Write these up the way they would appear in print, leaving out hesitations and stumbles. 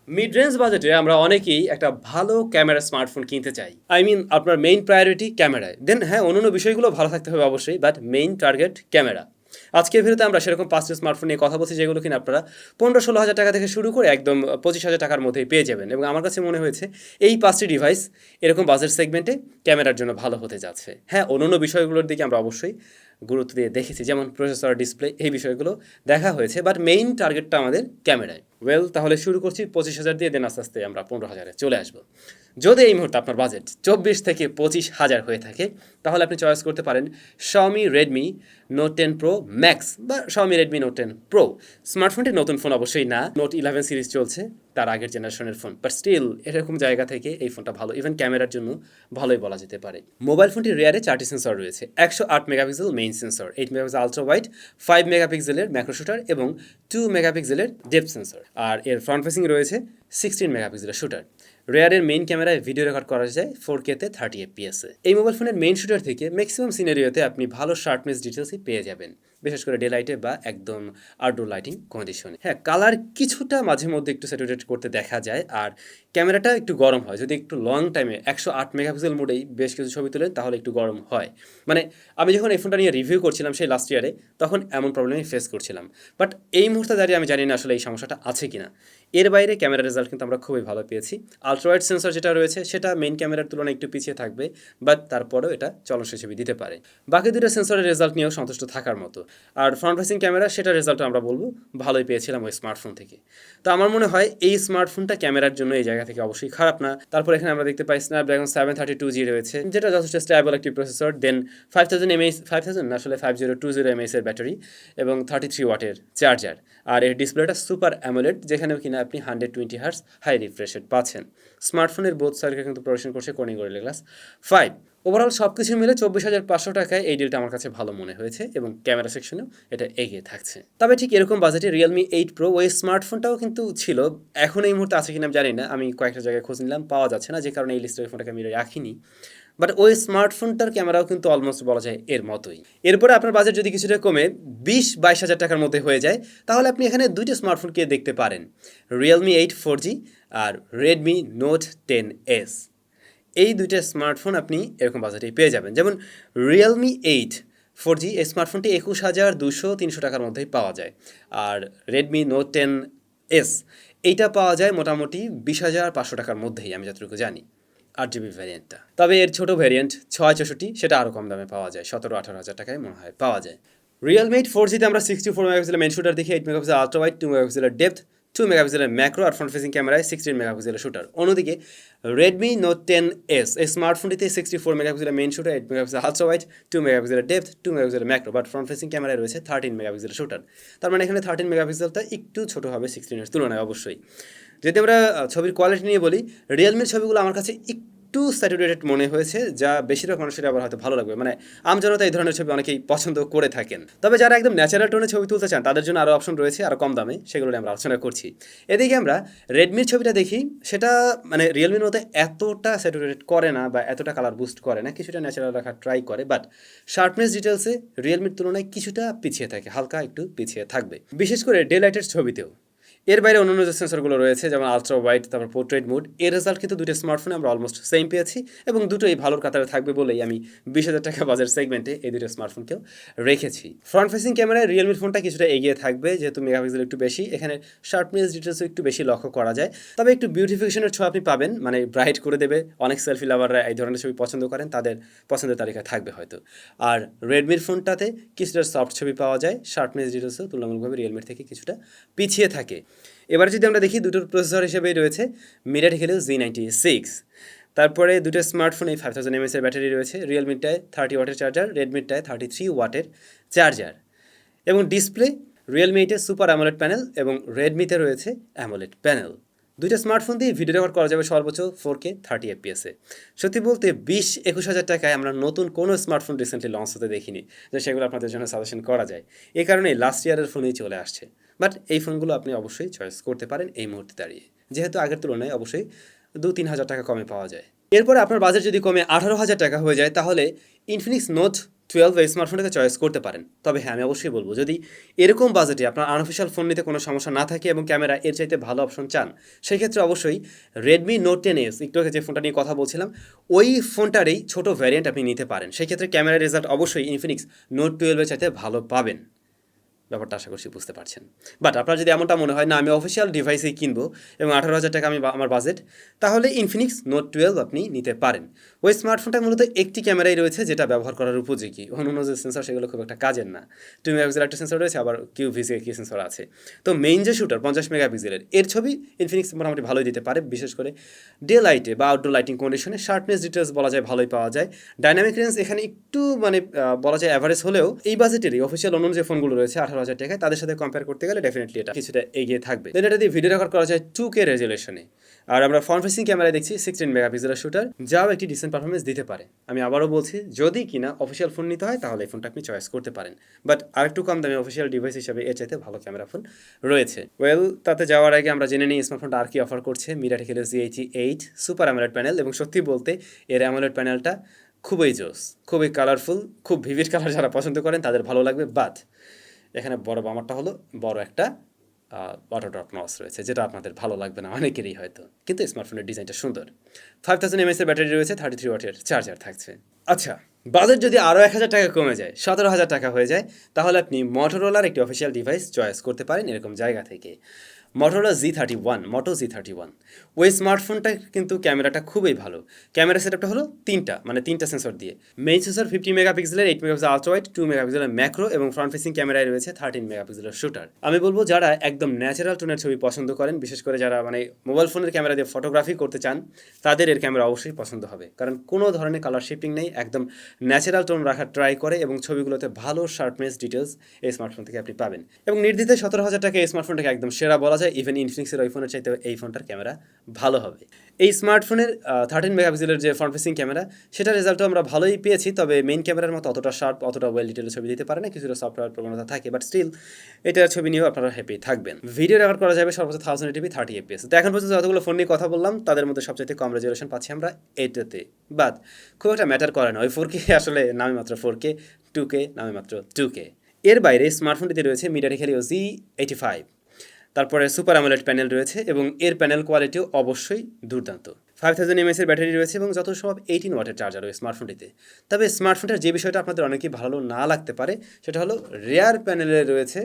Mid range বাজেটে আমরা অনেকেই একটা ভালো ক্যামেরা স্মার্টফোন কিনতে চাই। আপনার মেইন প্রায়োরিটি ক্যামেরায়, দেন হ্যাঁ অন্যান্য বিষয়গুলো ভালো থাকতে হবে অবশ্যই, বাট মেইন টার্গেট ক্যামেরা। আজকের ভিডিওতে আমরা সেরকম 5টি স্মার্টফোন নিয়ে কথা বলছি, যেগুলো কিনা আপনারা 15-16 হাজার টাকা থেকে শুরু করে একদম 25,000 টাকার মধ্যেই পেয়ে যাবেন। এবং আমার কাছে মনে হয়েছে এই 5টি ডিভাইস এরকম বাজেট সেগমেন্টে ক্যামেরার জন্য ভালো হতে যাচ্ছে। হ্যাঁ, অন্যান্য বিষয়গুলোর দিকে আমরা অবশ্যই গুরুত্ব দিয়ে দেখেছি, যেমন প্রসেসর, ডিসপ্লে, এই বিষয়গুলো দেখা হয়েছে, বাট মেইন টার্গেটটা আমাদের ক্যামেরায়। তাহলে শুরু করছি 25,000 দিয়ে, দেন আস্তে আস্তে আমরা 15,000-এ চলে আসবো। যদি এই মুহূর্তে আপনার বাজেট 24 থেকে 25,000 হয়ে থাকে, তাহলে আপনি চয়েস করতে পারেন Xiaomi Redmi Note 10 Pro Max বা Xiaomi Redmi Note 10 Pro। স্মার্টফোনটি নতুন ফোন অবশ্যই না, Note 11 সিরিজ চলছে, তার আগের জেনারেশনের ফোন, বাট স্টিল এরকম জায়গা থেকে এই ফোনটা ভালো, ইভেন ক্যামেরার জন্য ভালোই বলা যেতে পারে। মোবাইল ফোনটির রিয়ারে 4টি সেন্সর রয়েছে, 108 megapixel main sensor, 8 megapixel ultra wide, 5 মেগাপিক্সেলের ম্যাক্রো শুটার এবং 2 মেগাপিক্সেলের ডেপথ সেন্সর। আর এর ফ্রন্ট ফেসিং রয়েছে 16 মেগাপিক্সেলের শুটার। রেয়ারের মেইন ক্যামেরায় ভিডিও রেকর্ড করা যায় 4K-তে 30 FPS-এ। এই মোবাইল ফোনের মেইন শুটার থেকে ম্যাক্সিমাম সিনারিওতে আপনি ভালো শার্পনেস ডিটেলসই পেয়ে যাবেন, বিশেষ করে ডে লাইটে বা একদম আউটডোর লাইটিং কন্ডিশনে। হ্যাঁ, কালার কিছুটা মাঝে মধ্যে একটু স্যাচুরেট করতে দেখা যায়, আর ক্যামেরাটা একটু গরম হয়। যদি একটু লং টাইমে 108 মেগাপিক্সেল মোডেই বেশ কিছু ছবি তোলেন, তাহলে একটু গরম হয়। মানে আমি যখন এই ফোনটা নিয়ে রিভিউ করছিলাম সেই লাস্ট ইয়ারে, তখন এমন প্রবলেমই ফেস করছিলাম। বাট এই মুহূর্তে দাঁড়িয়ে আমি জানি না আসলে এই সমস্যাটা আছে কিনা। এর বাইরে ক্যামেরার রেজাল্ট কিন্তু আমরা খুবই ভালো পেয়েছি। আলট্রাওয়াইড সেন্সর যেটা রয়েছে সেটা মেইন ক্যামেরার তুলনায় একটু পিছিয়ে থাকবে, বাট তারপরেও এটা চলনসই ছবি দিতে পারে। বাকি দুটো সেন্সরের রেজাল্ট নিয়েও সন্তুষ্ট থাকার মতো। আর ফ্রন্ট ফেসিং ক্যামেরা, সেটার রেজাল্ট আমরা বলবো ভালোই পেয়েছিলাম ওই স্মার্টফোন থেকে। তো আমার মনে হয় এই স্মার্টফোনটা ক্যামেরার জন্য এই জায়গা থেকে অবশ্যই খারাপ না। তারপর এখানে আমরা দেখতে পাই স্ন্যাপড্রাগন 732G রয়েছে, যেটা যথেষ্ট স্টেবল একটি প্রসেসর, দেন 5000 না আসলে 5020 mAh এর ব্যাটারি এবং 33 ওয়াটের চার্জার। আর এর ডিসপ্লেটা সুপার অ্যামোলেড, যেখানেও কিনা আপনি 120 হার্টজ হাই রিফ্রেশ রেট পাচ্ছেন। স্মার্টফোনের বোথ সাইডকে কিন্তু প্রদর্শন করছে কোর্নিং গরিলা গ্লাস 5। ওভারঅল সব কিছু মিলে 24,500 টাকায় এই ডিলটা আমার কাছে ভালো মনে হয়েছে, এবং ক্যামেরা সেকশনেও এটা এগিয়ে থাকছে। তবে ঠিক এরকম বাজেটে Realme 8 Pro ওই স্মার্টফোনটাও কিন্তু ছিল, এখন এই মুহূর্তে আছে কিনা আমি জানি না, আমি কয়েকটা জায়গায় খোঁজ নিলাম, পাওয়া যাচ্ছে না, যে কারণে এই লিস্টে ওই ফোনটাকে আমি রাখিনি। বাট ওই স্মার্টফোনটার ক্যামেরাও কিন্তু অলমোস্ট বলা যায় এর মতোই। এরপরে আপনার বাজেট যদি কিছুটা কমে 20-22 হাজার টাকার মধ্যে হয়ে যায়, তাহলে আপনি এখানে দুইটা স্মার্টফোনকে দেখতে পারেন, Realme 8 4G আর Redmi Note 10s। এই দুইটা স্মার্টফোন আপনি এরকম বাজেটেই পেয়ে যাবেন। যেমন Realme 8 4G এই স্মার্টফোনটি 21,200-300 টাকার মধ্যেই পাওয়া যায়, আর Redmi Note 10s এইটা পাওয়া যায় মোটামুটি 20,500 টাকার মধ্যেই, আমি যতটুকু জানি, 8GB ভ্যারিয়েন্টটা। তবে এর ছোটো ভ্যারিয়েন্ট 664, সেটা আরও কম দামে পাওয়া যায়, 17-18 হাজার টাকায় মনে হয় পাওয়া যায়। Realme 8 4G-তে আমরা 64 মেগাপিক্সেলের মেইন শুটার দেখি, 8 মেগাপিক্সেল আলট্রা ওয়াইড, 2 মেগাপিক্সেলের ডেপথ, 2 মেগাপিক্সেলের ম্যাক্রো, আর ফ্রন্ট ফেসিং ক্যামেরায় 16 মেগাপিক্সেলের শুটার। অন্যদিকে Redmi Note 10s এই স্মার্টফোনটিতে 64 মেগাপিক্সেলের main shooter, 8 megapixel ultra wide, 2 মেগাপিক্সেলের ডেপথ, 2 মেগাপিক্সেলের ম্যাক্রো, বাট ফ্রন্ট ফেসিং ক্যামেরায় রয়েছে 13 মেগাপিক্সেলের শুটার। তার মানে এখানে 13 মেগাপিক্সেলটা একটু ছোটো হবে 16-এর তুলনায় অবশ্যই। যদি আমরা ছবির কোয়ালিটি নিয়ে বলি, রিয়েলমির ছবিগুলো আমার কাছে একটু স্যাচুরেটেড মনে হয়েছে, যা বেশিরভাগ মানুষের আবার হয়তো ভালো লাগবে, মানে আমজনতা এই ধরনের ছবি অনেকেই পছন্দ করে থাকেন। তবে যারা একদম ন্যাচারাল টোনে ছবি তুলতে চান, তাদের জন্য আরও অপশন রয়েছে, আরও কম দামে, সেগুলো নিয়ে আমরা আলোচনা করছি। এদিকে আমরা রেডমির ছবিটা দেখি, সেটা মানে রিয়েলমির মধ্যে এতটা স্যাচুরেটেড করে না বা এতটা কালার বুস্ট করে না, কিছুটা ন্যাচারাল রাখার ট্রাই করে, বাট শার্পনেস ডিটেলসে রিয়েলমির তুলনায় কিছুটা পিছিয়ে থাকে, হালকা একটু পিছিয়ে থাকবে, বিশেষ করে ডে লাইটের ছবিতেও। এর বাইরে অন্যান্য যে সেন্সরগুলো রয়েছে, যেমন আলট্রা ওয়াইড, তারপর পোর্ট্রেট মোড, এর রেজাল্ট কিন্তু দুটো স্মার্টফোনে আমরা অলমোস্ট সেম পেয়েছি, এবং দুটোই ভালোর কাতারে থাকবে বলেই আমি 20,000 টাকা বাজার সেগমেন্টে এই দুটো স্মার্টফোনকেও রেখেছি। ফ্রন্ট ফেসিং ক্যামেরায় রিয়েলমির ফোনটা কিছুটা এগিয়ে থাকবে, যেহেতু মেগাপিক্সেল একটু বেশি, এখানে শার্পনেস ডিটেলসও একটু বেশি লক্ষ্য করা যায়। তবে একটু বিউটিফিকেশনের ছোঁয়া আপনি পাবেন, মানে ব্রাইট করে দেবে, অনেক সেলফি লাভাররা এই ধরনের ছবি পছন্দ করেন, তাদের পছন্দের তালিকায় থাকবে হয়তো। আর রেডমির ফোনটাতে কিছুটা সফট ছবি পাওয়া যায়, শার্পনেস ডিটেলসও তুলনামূলকভাবে রিয়েলমির থেকে কিছুটা পিছিয়ে থাকে। এবার যদি আমরা দেখি, দুটোর প্রসেসর হিসেবেই রয়েছে মিডিয়াটেক হেলিও Z96। তারপরে দুটো স্মার্টফোনে 5000 mAh এর ব্যাটারি রয়েছে, রিয়েলমিটায় 30 ওয়াটের চার্জার, রেডমিটায় 33 ওয়াটের চার্জার। এবং ডিসপ্লে Realme 8-এ সুপার অ্যামোলেড প্যানেল এবং রেডমিতে রয়েছে অ্যামোলেড প্যানেল। দুইটা স্মার্টফোন দিয়ে ভিডিও রেকর্ড করা যাবে সর্বোচ্চ 4K 30 FPS-এ। সত্যি বলতে 20-21 হাজার টাকায় আমরা নতুন কোনো স্মার্টফোন রিসেন্টলি লঞ্চ হতে দেখিনি, যে সেগুলো আপনাদের জন্য সাজেশন করা যায়। এই কারণেই লাস্ট ইয়ারের ফোনেই চলে আসছে। বাট এই ফোনগুলো আপনি অবশ্যই চয়েস করতে পারেন এই মুহূর্তে দাঁড়িয়ে, যেহেতু আগের তুলনায় অবশ্যই 2-3 হাজার টাকা কমে পাওয়া যায়। এরপরে আপনার বাজেট যদি কমে 18 হাজার টাকা হয়ে যায়, তাহলে Infinix Note 12 এই স্মার্টফোনটাকে চয়েস করতে পারেন। তবে হ্যাঁ, আমি অবশ্যই বলব যদি এরকম বাজেটে আপনার আনঅফিশিয়াল ফোন নিতে কোনো সমস্যা না থাকে এবং ক্যামেরা এর চাইতে ভালো অপশন চান, সেই ক্ষেত্রে অবশ্যই Redmi Note 10s একটু আগে যে ফোনটা নিয়ে কথা বলছিলাম, ওই ফোনটারই ছোট ভ্যারিয়েন্ট আপনি নিতে পারেন। সেই ক্ষেত্রে ক্যামেরার রেজাল্ট অবশ্যই Infinix Note 12 এর চাইতে ভালো পাবেন। ব্যাপারটা আশা করছি বুঝতে পারছেন। বাট আপনার যদি এমনটা মনে হয় না আমি অফিসিয়াল ডিভাইসেই কিনবো এবং 18,000 টাকা আমার বাজেট, তাহলে ইনফিনিক্স নোট 12 আপনি নিতে পারেন। ওই স্মার্টফোনটা মূলত একটি ক্যামেরাই রয়েছে যেটা ব্যবহার করার উপযোগী, অন্যান্য যে সেন্সর সেগুলো খুব একটা কাজের না। 2 মেগাপিক্সেল একটা সেন্সর রয়েছে, আবার QVC কি সেন্সর আছে। তো মেইন যে শুটার 50 মেগাপিক্সেলের এর ছবি ইনফিনিক্স মোটামুটি ভালোই দিতে পারে, বিশেষ করে ডে লাইটে বা আউটডোর লাইটিং কন্ডিশনে শার্পনেস ডিটেলস বলা যায় ভালোই পাওয়া যায়। ডাইনামিক রেঞ্জ এখানে একটু মানে বলা যায় অ্যাভারেজ হলেও এই বাজেটেরই অফিসিয়াল অন্য যে ফোনগুলো রয়েছে 18,000 টাকায় তাদের সাথে কম্পেয়ার করতে গেলে ডেফিনেটলি এটা কিছুটা এগিয়ে থাকবে। দেন এটা দিয়ে ভিডিও রেকর্ড করা যায় 2K রেজুলেশনে। আর আমরা ফ্রন্ট ফেসিং ক্যামেরায় দেখছি 16 মেগাপিক্সেলের শুটার, যাও একটি ডিসেন্ট পারফরমেন্স দিতে পারে। আমি আবারও বলছি যদি কিনা অফিসিয়াল ফোন নিতে হয় তাহলে এই ফোনটা আপনি চয়েস করতে পারেন, বাট আরেকটু কম দামে অফিসিয়াল ডিভাইস হিসেবে এর চাইতে ভালো ক্যামেরা ফোন রয়েছে। ওয়েল, তাতে যাওয়ার আগে আমরা জেনে নিই স্মার্টফোনটা আর কি অফার করছে। MediaTek Helio G88 super AMOLED panel, এবং সত্যি বলতে এর অ্যামোলেড প্যানেলটা খুবই জোস, খুবই কালারফুল, খুব ভিভিড কালার যারা পছন্দ করেন তাদের ভালো লাগবে। বাট এখানে বড় বামারটা হলো বড় একটা অটো ড্রপ নস রয়েছে, যেটা আপনাদের ভালো লাগবে না অনেকেরই হয়তো, কিন্তু স্মার্টফোনের ডিজাইনটা সুন্দর। 5000 mAh এর ব্যাটারি রয়েছে, 33 ওয়াটের চার্জার থাকছে। আচ্ছা, বাজেট যদি আরও 1,000 টাকা কমে যায়, 17,000 টাকা হয়ে যায়, তাহলে আপনি মটোরোলার একটি অফিসিয়াল ডিভাইস চয়েস করতে পারেন এরকম জায়গা থেকে। মটোরোলা Z31, মোটো Z31, ওই স্মার্টফোনটা কিন্তু ক্যামেরাটা খুবই ভালো। ক্যামেরা সেটআপটা হলো তিনটা সেন্সর দিয়ে। মেইন সেন্সর 50 মেগাপিক্সেলের, 8 মেগাপিক্সেল আলট্রা ওয়াইড, 2 মেগাপিক্সেলের ম্যাক্রো, এবং ফ্রন্ট ফেসিং ক্যামেরায় রয়েছে 13 মেগাপিক্সেলের শুটার। আমি বলবো যারা একদম ন্যাচারাল টোনের ছবি পছন্দ করেন, বিশেষ করে যারা মানে মোবাইল ফোনের ক্যামেরা দিয়ে ফটোগ্রাফি করতে চান, তাদের এর ক্যামেরা অবশ্যই পছন্দ হবে, কারণ কোনো ধরনের কালার শিফটিং নেই, একদম ন্যাচারাল টোন রাখার ট্রাই করে, এবং ছবিগুলোতে ভালো শার্পনেস ডিটেলস এই স্মার্টফোন থেকে আপনি পাবেন। এবং নির্দ্বিধায় 17,000 টাকা এই স্মার্টফোনটাকে একদম সেরা বলা যায়। ইভেন ইনফিনিক্সের ওই ফোনের চাইতে এই ফোনটার ক্যামেরা ভালো হবে। এই স্মার্টফোনের 13 মেগাপিক্সেলের যে ফ্রন্ট ফেসিং ক্যামেরা, সেটার রেজাল্টও আমরা ভালোই পেয়েছি, তবে মেইন ক্যামেরার মতো অতটা শার্প, অতটা ওয়েল ডিটেলের ছবি দিতে পারে না, কিছুটা সফটওয়্যার প্রবণতা থাকে, বাট স্টিল এটার ছবি নিয়েও আপনারা হ্যাপি থাকবেন। ভিডিও রেকর্ড করা যাবে সর্বোচ্চ 1080p 30 fps। তো এখন পর্যন্ত যতগুলো ফোন নিয়ে কথা বললাম তাদের মধ্যে সবচেয়ে কম রেজুলেশন পাচ্ছি আমরা এটাতে, বাট খুব একটা ম্যাটার করে না। ওই 4K আসলে নামে মাত্র 4K, 2K নামে মাত্র 2K। এর বাইরে স্মার্টফোনটিতে রয়েছে MediaTek Helio Z85, তারপরে সুপার অ্যামোলেড প্যানেল রয়েছে, এবং এর প্যানেল কোয়ালিটিও অবশ্যই দুর্দান্ত। 5000 mAh এর ব্যাটারি রয়েছে, এবং যত সব 18 ওয়াটের চার্জার রয়েছে স্মার্টফোনটিতে। তবে স্মার্টফোনটার যে বিষয়টা আপনাদের অনেকেই ভালো না লাগতে পারে, সেটা হলো রেয়ার প্যানেলে রয়েছে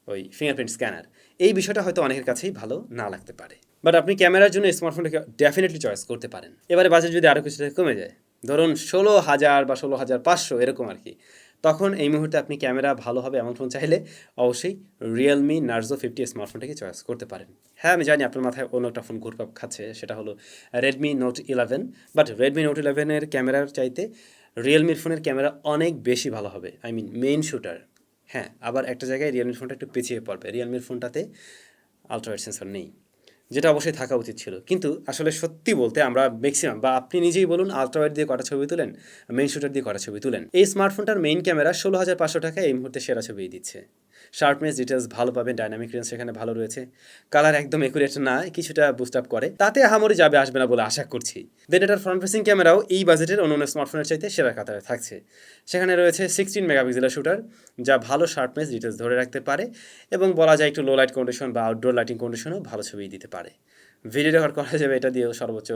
ওই ফিঙ্গারপ্রিন্ট স্ক্যানার। এই বিষয়টা হয়তো অনেকের কাছেই ভালো না লাগতে পারে, বাট আপনি ক্যামেরার জন্য স্মার্টফোনটাকে ডেফিনেটলি চয়েস করতে পারেন। এবারে বাজেট যদি আরও কিছুটা কমে যায়, ধরুন 16,000 বা 16,500 এরকম আর কি, তখন এই মুহূর্তে আপনি ক্যামেরা ভালো হবে এমন ফোন চাইলে অবশ্যই Realme Narzo 50 স্মার্টফোনটাকে চয়েস করতে পারেন। হ্যাঁ, আমি জানি আপনার মাথায় অন্য একটা ফোন ঘুরপাক খাচ্ছে, সেটা হলো Redmi Note 11, but Redmi Note 11 এর ক্যামেরার চাইতে রিয়েলমির ফোনের ক্যামেরা অনেক বেশি ভালো হবে, আই মিন মেইন শুটার। হ্যাঁ, আবার একটা জায়গায় রিয়েলমির ফোনটা একটু পিছিয়ে পড়বে, রিয়েলমির ফোনটাতে আলট্রা ওয়াইড সেন্সর নেই, যেটা অবশ্যই থাকা উচিত ছিল। কিন্তু আসলে সত্যি বলতে আমরা ম্যাক্সিমাম, বা আপনি নিজেই বলুন, আলট্রা ওয়াইড দিয়ে কটা ছবি তুলেন, মেইন শুটার দিয়ে কটা ছবি তুলেন। এই স্মার্টফোনটার মেইন ক্যামেরা 16,500 টাকায় এই মুহূর্তে সেরা ছবি দিচ্ছে। শার্পনেস ডিটেলস ভালো পাবেন, ডাইনামিক রেঞ্জ সেখানে ভালো রয়েছে, কালার একদম একুরেট না, কিছুটা বুস্ট আপ করে, তাতে আহামরি যাবে আসবে না বলে আশা করছি। দেন এটার ফ্রন্ট ফেসিং ক্যামেরাও এই বাজেটের অন্যান্য স্মার্টফোনের চাইতে সেরা কাতারে থাকছে। সেখানে রয়েছে 16 মেগাপিক্সেলের শুটার, যা ভালো শার্পনেস ডিটেলস ধরে রাখতে পারে, এবং বলা যায় একটু লো লাইট কন্ডিশন বা আউটডোর লাইটিং কন্ডিশনেও ভালো ছবি দিতে পারে। ভিডিও রেকর্ড করা যাবে এটা দিয়েও সর্বোচ্চ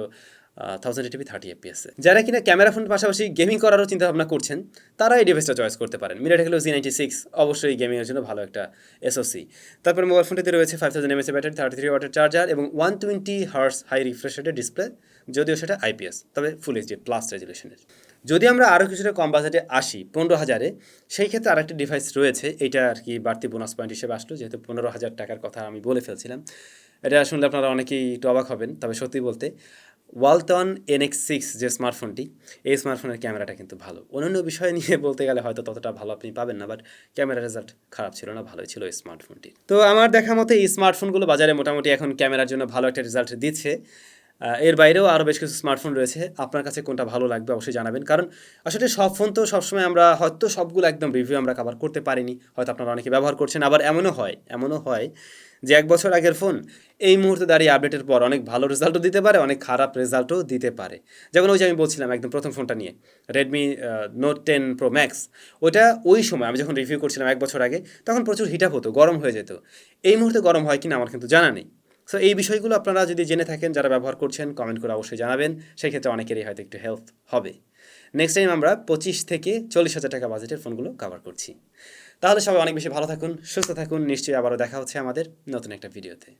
1080p 30 fps। যারা কিনা ক্যামেরা ফোনের পাশাপাশি গেমিং করারও চিন্তা ভাবনা করছেন, তারা এই ডিভাইসটা চয়েস করতে পারেন। MediaTek Helio Z96 অবশ্যই গেমিংয়ের জন্য ভালো একটা SoC। তারপর মোবাইল ফোনটিতে রয়েছে 5000 mAh ব্যাটারি, 33 ওয়াটের চার্জার, এবং 120 Hz হাই রিফ্রেশ রেটের ডিসপ্লে, যদিও সেটা IPS, তবে ফুল HD প্লাস রেজুলেশনের। যদি আমরা আরও কিছুটা কম বাজেটে আসি 15,000-এ, সেই ক্ষেত্রে আরেকটি ডিভাইস রয়েছে, এটা আর কি বাড়তি বোনাস পয়েন্ট হিসেবে আসলো, যেহেতু 15,000 টাকার কথা আমি বলে ফেলছিলাম। এটা শুনলে আপনারা অনেকেই একটু অবাক হবেন, তবে সত্যি বলতে ওয়ালটন NX6 যে স্মার্টফোনটি, এই স্মার্টফোনের ক্যামেরাটা কিন্তু ভালো। অন্যান্য বিষয় নিয়ে বলতে গেলে হয়তো ততটা ভালো আপনি পাবেন না, বাট ক্যামেরা রেজাল্ট খারাপ ছিল না, ভালোই ছিল এই স্মার্টফোনটি। তো আমার দেখা মতে এই স্মার্টফোনগুলো বাজারে মোটামুটি এখন ক্যামেরার জন্য ভালো একটা রেজাল্ট দিচ্ছে। এর বাইরেও আরও বেশ কিছু স্মার্টফোন রয়েছে। আপনার কাছে কোনটা ভালো লাগবে অবশ্যই জানাবেন। কারণ আসলে সব ফোন তো সবসময় আমরা হয়তো সবগুলো একদম রিভিউ আমরা কভার করতে পারিনি। হয়তো আপনারা অনেকে ব্যবহার করছেন। আবার এমনও হয় যে ১ বছর আগের ফোন এই মুহূর্তে দাঁড়িয়ে আপডেটের পর অনেক ভালো রেজাল্টও দিতে পারে, অনেক খারাপ রেজাল্টও দিতে পারে। যেমন ওই যে আমি বলছিলাম একদম প্রথম ফোনটা নিয়ে, Redmi Note 10 Pro Max। ওইটা ওই সময় আমি যখন রিভিউ করছিলাম ১ বছর আগে, তখন প্রচুর হিট আপ হতো, গরম হয়ে যেত। এই মুহূর্তে গরম হয় কিনা আমার কিন্তু জানা নেই। সো এই বিষয়গুলো আপনারা যদি জেনে থাকেন, যারা ব্যবহার করছেন, কমেন্ট করে অবশ্যই জানাবেন। সেই ক্ষেত্রে অনেকেরই হয়তো একটু হেল্প হবে। নেক্সট টাইম আমরা 25 থেকে 40,000 টাকা বাজেটের ফোনগুলো কভার করছি। তাহলে সবাই অনেক বেশি ভালো থাকুন, সুস্থ থাকুন। নিশ্চয়ই আবারও দেখা হচ্ছে আমাদের নতুন একটা ভিডিওতে।